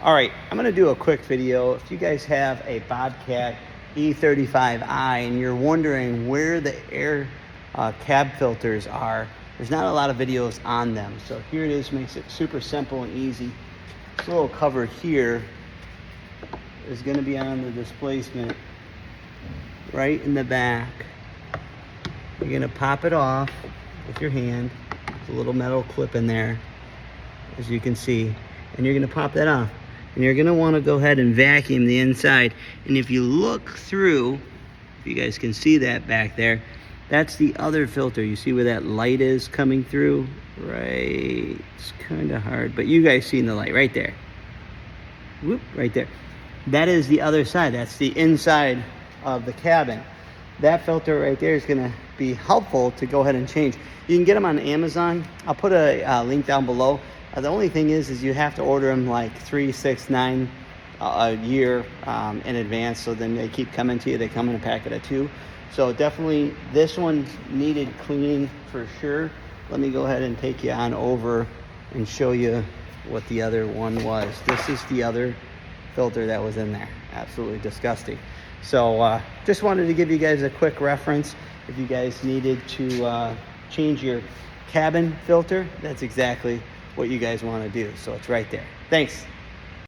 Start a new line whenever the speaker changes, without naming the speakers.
All right, I'm gonna do a quick video. If you guys have a Bobcat E35i and you're wondering where the air cab filters are, there's not a lot of videos on them. So here it is, makes it super simple and easy. This little cover here is gonna be on the displacement right in the back. You're gonna pop it off with your hand. There's a little metal clip in there, as you can see, and you're gonna pop that off. And you're gonna wanna go ahead and vacuum the inside. And if you look through, if you guys can see that back there, that's the other filter. You see where that light is coming through? Right, it's kinda hard, but you guys seen the light right there. Whoop, right there. That is the other side, that's the inside of the cabin. That filter right there is gonna be helpful to go ahead and change. You can get them on Amazon. I'll put a link down below. The only thing is you have to order them like 3, 6, 9 a year in advance, so then they keep coming to you. They come in a packet of 2. So definitely this one needed cleaning for sure. Let me go ahead and take you on over and show you what the other one was. This is the other filter that was in there. Absolutely disgusting. So just wanted to give you guys a quick reference. If you guys needed to change your cabin filter, that's exactly what you guys want to do. So it's right there. Thanks.